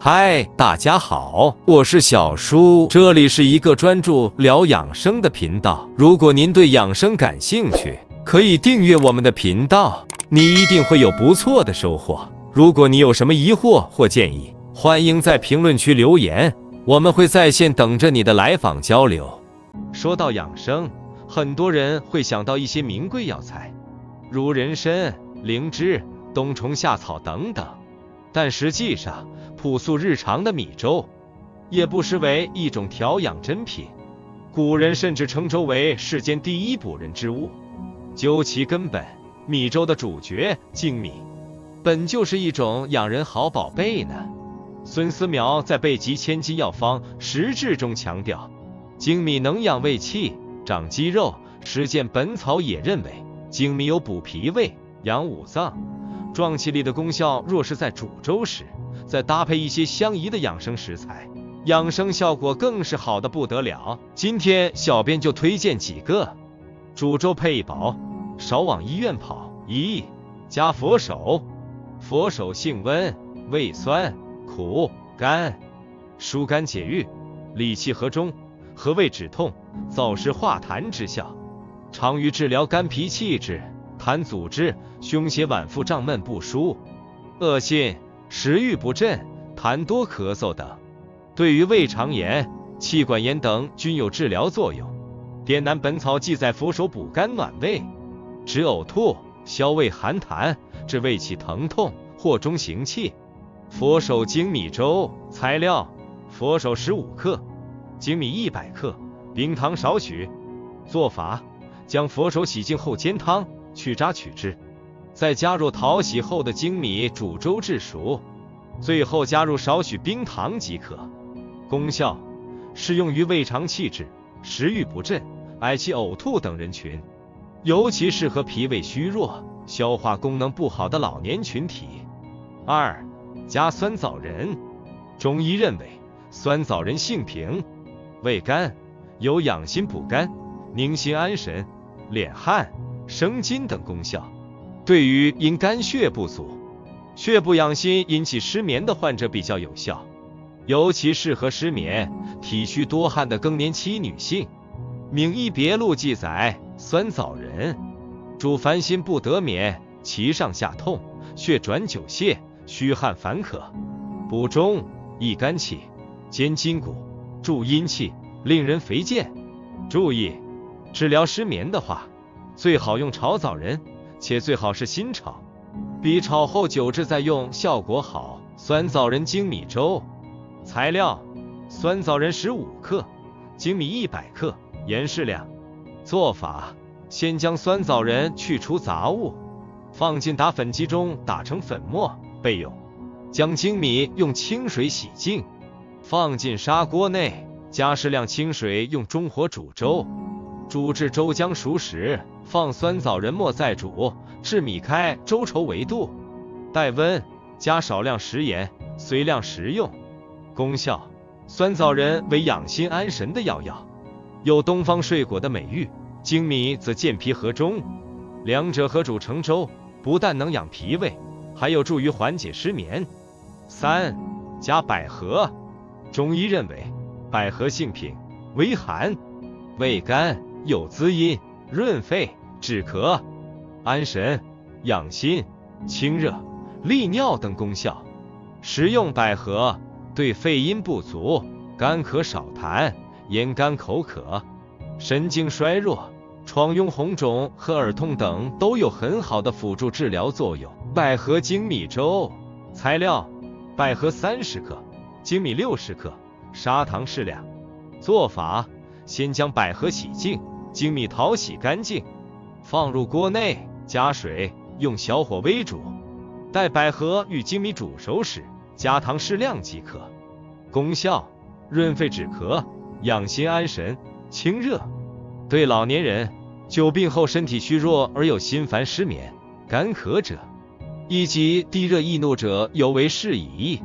嗨，大家好，我是小叔，这里是一个专注聊养生的频道。如果您对养生感兴趣，可以订阅我们的频道，你一定会有不错的收获。如果你有什么疑惑或建议，欢迎在评论区留言，我们会在线等着你的来访交流。说到养生，很多人会想到一些名贵药材，如人参、灵芝、冬虫夏草等等，但实际上朴素日常的米粥也不失为一种调养珍品。古人甚至称粥为世间第一补人之物。究其根本，米粥的主角粳米本就是一种养人好宝贝呢。孙思邈在《备急千金药方实志》中强调，粳米能养胃气、长肌肉。实践本草也认为，粳米有补脾胃、养五脏、壮气力的功效。若是在煮粥时再搭配一些相宜的养生食材，养生效果更是好的不得了。今天小编就推荐几个煮粥配宝，少往医院跑。1. 加佛手。佛手性温，味酸、苦、甘，疏肝解郁，理气和中，和胃止痛、燥湿化痰之效，常于治疗肝脾气滞、痰阻滞、胸胁脘腹胀闷不舒、恶心、食欲不振、痰多咳嗽等。对于胃肠炎、气管炎等均有治疗作用。滇南本草记载，佛手补肝暖胃，止呕吐，消胃寒痰，治胃气疼痛或中行气。佛手粳米粥。材料：佛手15克，粳米100克，冰糖少许。做法：将佛手洗净后煎汤，去渣取汁，再加入淘洗后的粳米煮粥至熟，最后加入少许冰糖即可。功效：适用于胃肠气滞、食欲不振、嗳气呕吐等人群，尤其适合脾胃虚弱、消化功能不好的老年群体。2. 加酸枣仁。中医认为，酸枣仁性平，味甘，有养心补肝、宁心安神、敛汗、生津等功效。对于因肝血不足、血不养心引起失眠的患者比较有效，尤其适合失眠、体虚多汗的更年期女性。《名医别录》记载，酸枣仁主烦心不得眠，其上下痛，血转久泻，虚汗烦渴，补中，益肝气，兼筋骨，助阴气，令人肥健。注意，治疗失眠的话，最好用炒枣仁，且最好是新炒，比炒后久置再用效果好。酸枣仁粳米粥。材料：酸枣仁15克，粳米100克，盐适量。做法：先将酸枣仁去除杂物，放进打粉机中打成粉末备用。将粳米用清水洗净，放进砂锅内，加适量清水，用中火煮粥。煮至粥浆熟时，放酸枣仁末再煮，至米开，粥稠为度。待温，加少量食盐，随量食用。功效：酸枣仁为养心安神的药有东方睡果的美誉，粳米则健脾和中，两者合煮成粥，不但能养脾胃，还有助于缓解失眠。3. 加百合。中医认为，百合性平，微寒，味甘，有滋阴、润肺、止咳、安神、养心、清热、利尿等功效。食用百合对肺阴不足、干咳少痰、咽干口渴、神经衰弱、疮痈红肿和耳痛等都有很好的辅助治疗作用。百合粳米粥。材料：百合30克，粳米60克，砂糖适量。做法：先将百合洗净，粳米淘洗干净，放入锅内，加水，用小火微煮。待百合与粳米煮熟时，加糖适量即可。功效：润肺止咳，养心安神，清热。对老年人、久病后身体虚弱而有心烦失眠、干咳者，以及低热易怒者尤为适宜。